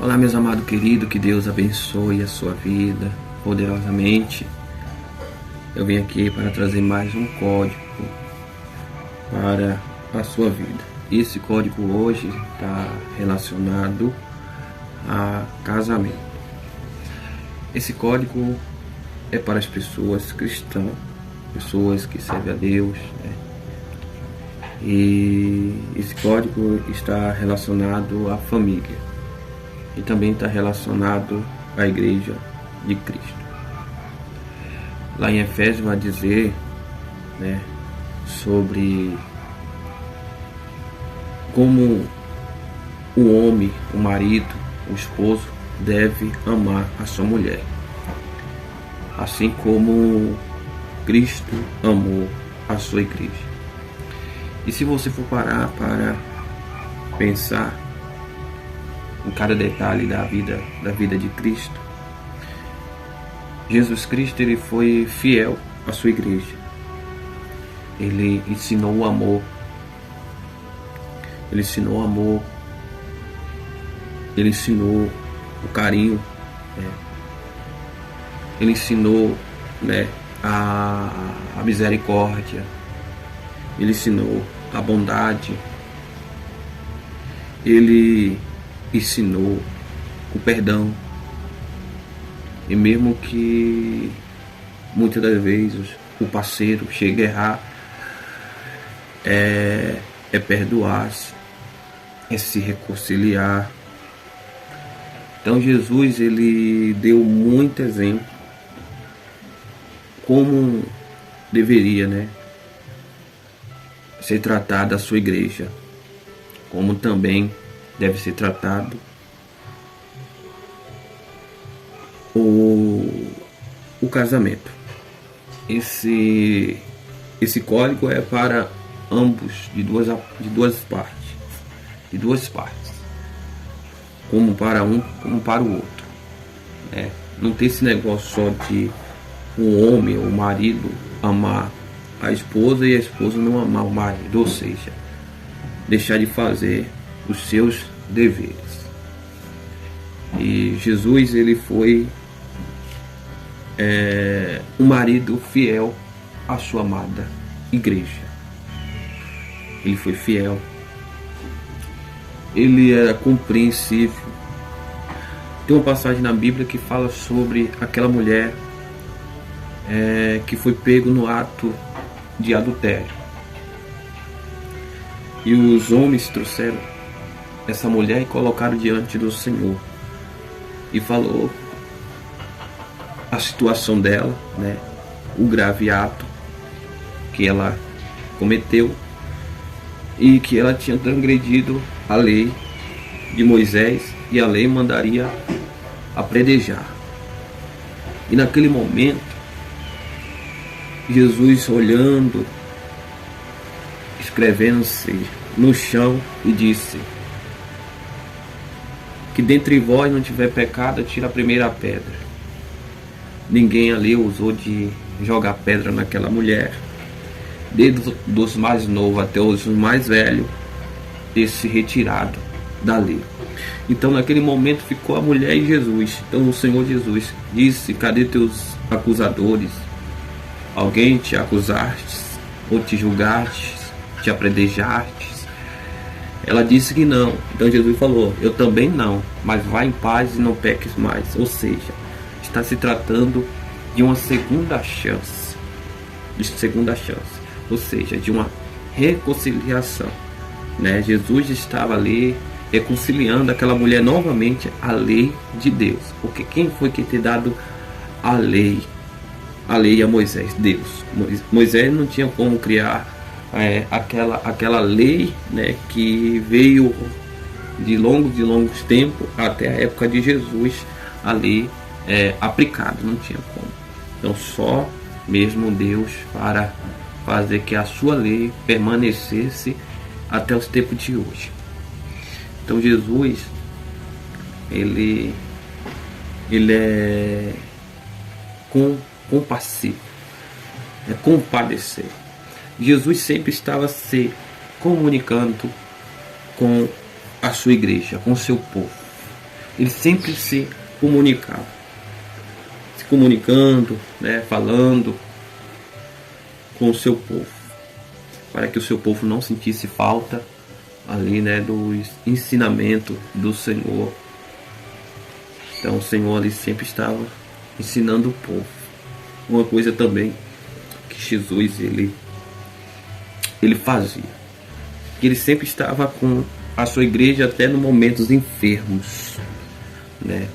Olá, meus amados queridos, que Deus abençoe a sua vida poderosamente. Eu vim aqui para trazer mais um código para a sua vida. Esse código hoje está relacionado a casamento. Esse código é para as pessoas cristãs, pessoas que servem a Deus, né? E esse código está relacionado à família e também está relacionado à Igreja de Cristo. Lá em Efésios vai dizer, né, sobre como o homem, o marido, o esposo deve amar a sua mulher, assim como Cristo amou a sua igreja. E se você for parar para pensar em cada detalhe da vida de Cristo, Jesus Cristo, ele foi fiel à sua igreja. Ele ensinou o amor. Ele ensinou o amor. Ele ensinou o carinho, né? Ele ensinou, né, a misericórdia. Ele ensinou a bondade. Ele ensinou o perdão. E mesmo que muitas das vezes o parceiro chegue a errar, é perdoar-se, é se reconciliar. Então Jesus, ele deu muito exemplo como deveria, né, ser tratada a sua igreja, como também deve ser tratado o casamento. Esse código é para ambos, de duas partes, como para um, como para o outro, né? Não tem esse negócio só de um homem, o marido, amar a esposa e a esposa não amar o marido, ou seja, deixar de fazer os seus deveres. E Jesus, ele foi um marido fiel à sua amada igreja. Ele foi fiel. Ele era compreensível. Tem uma passagem na Bíblia que fala sobre aquela mulher que foi pego no ato de adultério. E os homens trouxeram essa mulher e colocaram diante do Senhor. E falou a situação dela, né, o grave ato que ela cometeu e que ela tinha transgredido a lei de Moisés, e a lei mandaria apedrejar. E naquele momento, Jesus, olhando, escrevendo-se no chão, e disse: que dentre vós não tiver pecado, tira a primeira pedra. Ninguém ali ousou de jogar pedra naquela mulher, desde dos mais novos até os mais velhos, ter se retirado da lei. Então naquele momento ficou a mulher e Jesus. Então o Senhor Jesus disse: cadê teus acusadores? Alguém te acusaste, ou te julgaste, te apedrejaste? Ela disse que não. Então Jesus falou: eu também não, mas vá em paz e não peques mais. Ou seja, está se tratando de uma segunda chance. Ou seja, de uma reconciliação, né? Jesus estava ali reconciliando aquela mulher novamente à lei de Deus. Porque quem foi que te dado a lei? A lei a Moisés, Deus. Moisés não tinha como criar aquela lei, né, que veio de longos tempos até a época de Jesus, a lei aplicada, não tinha como. Então só mesmo Deus para fazer que a sua lei permanecesse até os tempos de hoje. Então Jesus, ele é compassivo, é compadecer. Jesus sempre estava se comunicando com a sua igreja, com o seu povo. ele sempre se comunicava, se comunicando, né, falando com o seu povo, para que o seu povo não sentisse falta ali, né, do ensinamento do Senhor. Então o Senhor ali sempre estava ensinando o povo. Uma coisa também que Jesus ele fazia, que ele sempre estava com a sua igreja até nos momentos enfermos, né?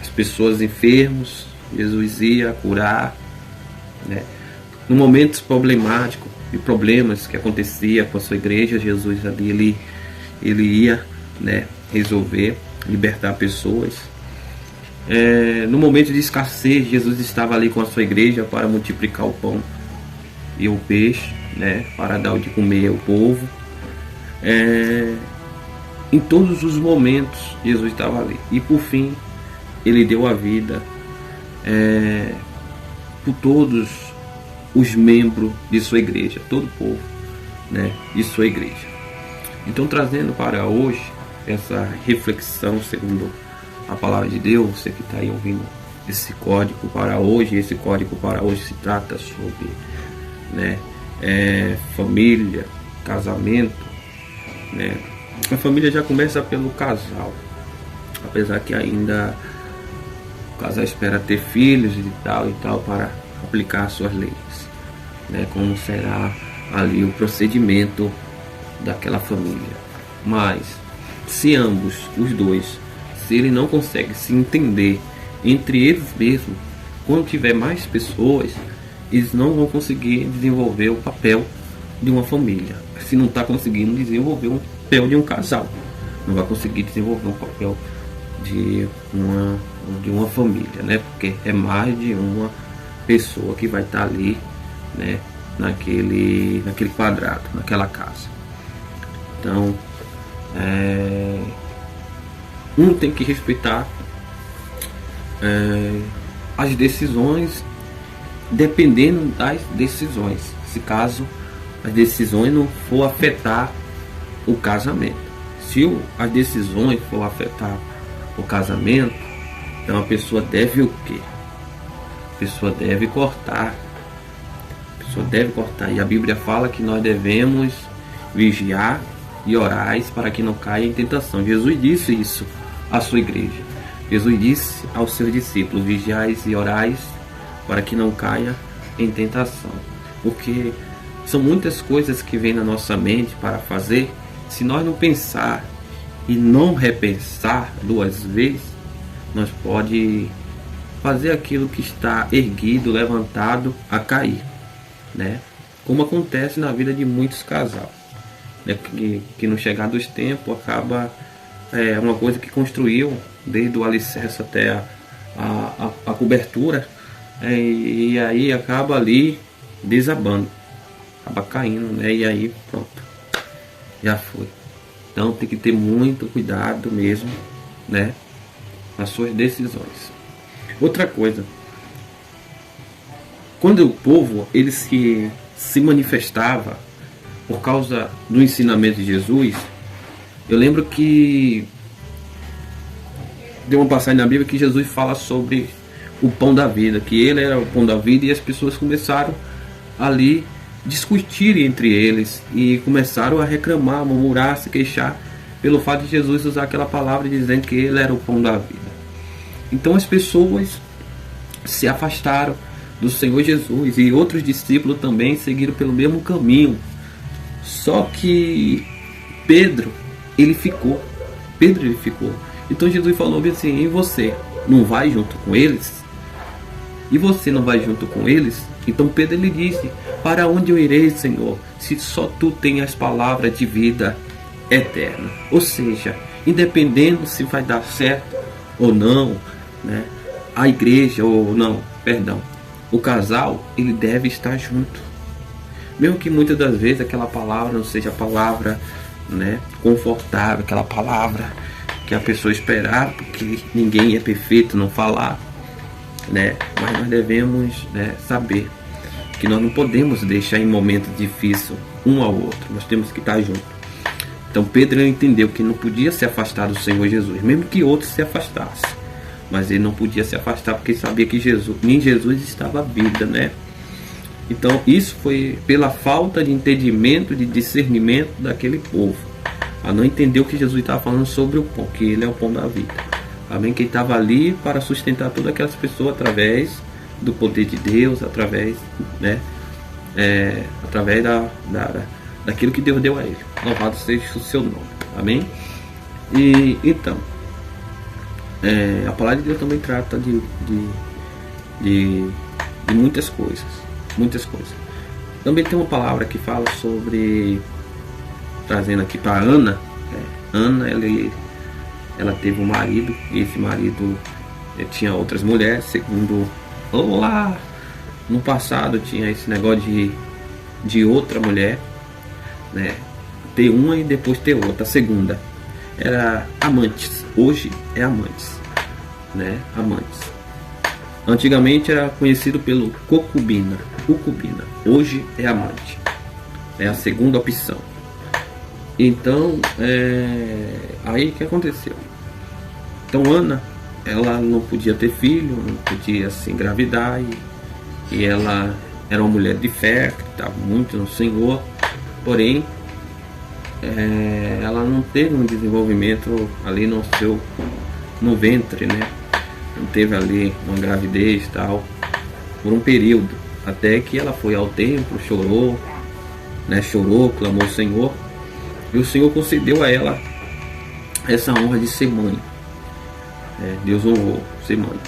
As pessoas enfermas, Jesus ia curar, né? No momentos problemáticos e problemas que acontecia com a sua igreja, Jesus ali ele ia, né, resolver, libertar pessoas. No momento de escassez, Jesus estava ali com a sua igreja para multiplicar o pão e o peixe, né, para dar o de comer ao povo. Em todos os momentos Jesus estava ali. E por fim, ele deu a vida por todos os membros de sua igreja, todo o povo, né, de sua igreja. Então, trazendo para hoje essa reflexão segundo a palavra de Deus, você que está aí ouvindo esse código para hoje, esse código para hoje se trata sobre, né, família, casamento, né? A família já começa pelo casal, apesar que ainda o casal espera ter filhos e tal para aplicar suas leis, né? Como será ali o procedimento daquela família. Mas se ambos, os dois, se ele não consegue se entender entre eles mesmos, quando tiver mais pessoas, eles não vão conseguir desenvolver o papel de uma família. Se não está conseguindo desenvolver um papel de um casal, não vai conseguir desenvolver um papel de uma família, né? Porque é mais de uma pessoa que vai estar ali, né, naquele quadrado, naquela casa. Então, um tem que respeitar as decisões, dependendo das decisões. Se caso as decisões não for afetar o casamento. Se as decisões for afetar o casamento, então a pessoa deve o quê? A pessoa deve cortar. A pessoa deve cortar. E a Bíblia fala que nós devemos vigiar e orar para que não caia em tentação. Jesus disse isso à sua igreja. Jesus disse aos seus discípulos: vigiais e orais para que não caia em tentação. Porque são muitas coisas que vêm na nossa mente para fazer. Se nós não pensar e não repensar duas vezes, nós pode fazer aquilo que está erguido, levantado, a cair, né? Como acontece na vida de muitos casais, né? Que no chegar dos tempos acaba uma coisa que construiu desde o alicerce até a cobertura, e aí acaba ali desabando, acaba caindo, né? E aí pronto, já foi. Então tem que ter muito cuidado mesmo, né, nas suas decisões. Outra coisa, quando o povo ele se manifestava por causa do ensinamento de Jesus, eu lembro que deu uma passagem na Bíblia que Jesus fala sobre o pão da vida, que ele era o pão da vida, e as pessoas começaram ali discutir entre eles e começaram a reclamar, murmurar, se queixar pelo fato de Jesus usar aquela palavra dizendo que ele era o pão da vida. Então as pessoas se afastaram do Senhor Jesus, e outros discípulos também seguiram pelo mesmo caminho. Só que Pedro ficou. Então Jesus falou assim: e você não vai junto com eles? E você não vai junto com eles? Então Pedro ele disse: para onde eu irei, Senhor, se só tu tens as palavras de vida eterna? Ou seja, independendo se vai dar certo ou não, né, a igreja ou não, perdão, o casal ele deve estar junto, mesmo que muitas das vezes aquela palavra não seja a palavra, né, confortável, aquela palavra que a pessoa esperava, porque ninguém é perfeito, não falar, né? Mas nós devemos, né, saber que nós não podemos deixar em momentos difíceis um ao outro, nós temos que estar juntos. Então Pedro entendeu que não podia se afastar do Senhor Jesus, mesmo que outros se afastassem. Mas ele não podia se afastar porque sabia que em Jesus estava a vida, né? Então isso foi pela falta de entendimento, de discernimento daquele povo. A não entender o que Jesus estava falando sobre o pão, que ele é o pão da vida. Amém? Que estava ali para sustentar todas aquelas pessoas através do poder de Deus, através, né? Através daquilo que Deus deu a ele. Louvado seja o seu nome. Amém? E então, a palavra de Deus também trata de muitas coisas. Muitas coisas. Também tem uma palavra que fala sobre, trazendo aqui para Ana. Ana, ela teve um marido, e esse marido tinha outras mulheres, segundo lá no passado tinha esse negócio de outra mulher, né? Ter uma e depois ter outra. A segunda era amantes, hoje é amantes, né? Amantes. Antigamente era conhecido pelo concubina, hoje é amante, é a segunda opção. Então, aí o que aconteceu? Então Ana, ela não podia ter filho, não podia se engravidar, e ela era uma mulher de fé, que estava muito no Senhor, porém ela não teve um desenvolvimento ali no ventre, né? Não teve ali uma gravidez e tal, por um período, até que ela foi ao templo, chorou, né? Chorou, clamou ao Senhor, e o Senhor concedeu a ela essa honra de ser mãe. Deus honrou ser mãe.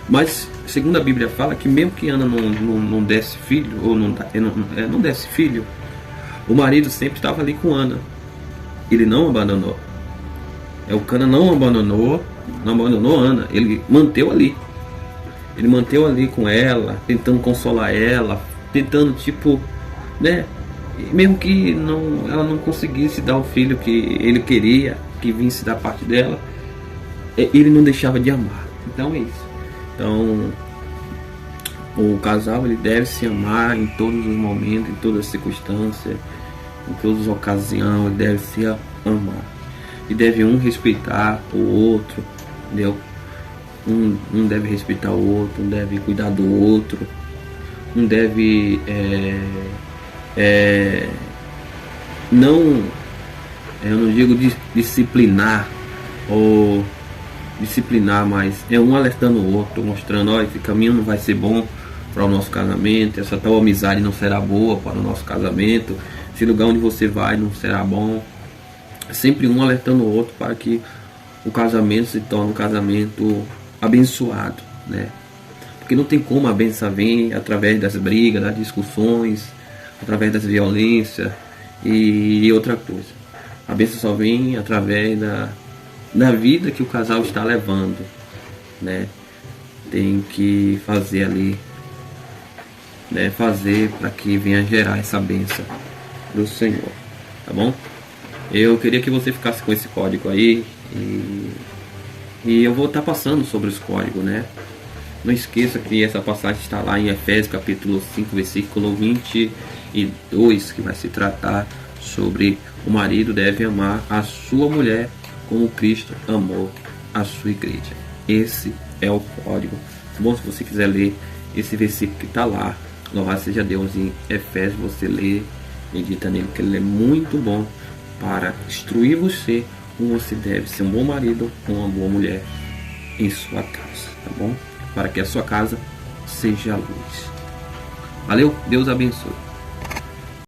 Mas segundo a Bíblia fala que mesmo que Ana não desse filho, ou não desse filho, o marido sempre estava ali com Ana. Ele não abandonou. O Cana não abandonou Ana. Ele manteve ali. Ele manteve ali com ela, tentando consolar ela, tentando né? Mesmo que ela não conseguisse dar o filho que ele queria, que vinsse da parte dela, ele não deixava de amar. Então é isso. Então o casal, ele deve se amar em todos os momentos, em todas as circunstâncias, em todas as ocasiões. Ele deve se amar e deve um respeitar o outro, entendeu? Um deve respeitar o outro, um deve cuidar do outro, um deve eu não digo disciplinar, mas um alertando o outro, mostrando: olha, esse caminho não vai ser bom para o nosso casamento, essa tal amizade não será boa para o nosso casamento, esse lugar onde você vai não será bom. Sempre um alertando o outro para que o casamento se torne um casamento abençoado, né? Porque não tem como a bênção vir através das brigas, das discussões, através das violências e outra coisa. A bênção só vem através da vida que o casal está levando, né? Tem que fazer ali, né? Fazer para que venha gerar essa bênção do Senhor, tá bom? Eu queria que você ficasse com esse código aí, e eu vou estar passando sobre os códigos, né? Não esqueça que essa passagem está lá em Efésios capítulo 5, versículo 22, que vai se tratar sobre o marido deve amar a sua mulher como Cristo amou a sua igreja. Esse é o código. Bom, se você quiser ler esse versículo que está lá, louvado seja Deus, em Efésios, você lê, medita nele, que ele é muito bom para instruir você como você deve ser um bom marido ou uma boa mulher em sua casa, tá bom? Para que a sua casa seja a luz. Valeu, Deus abençoe.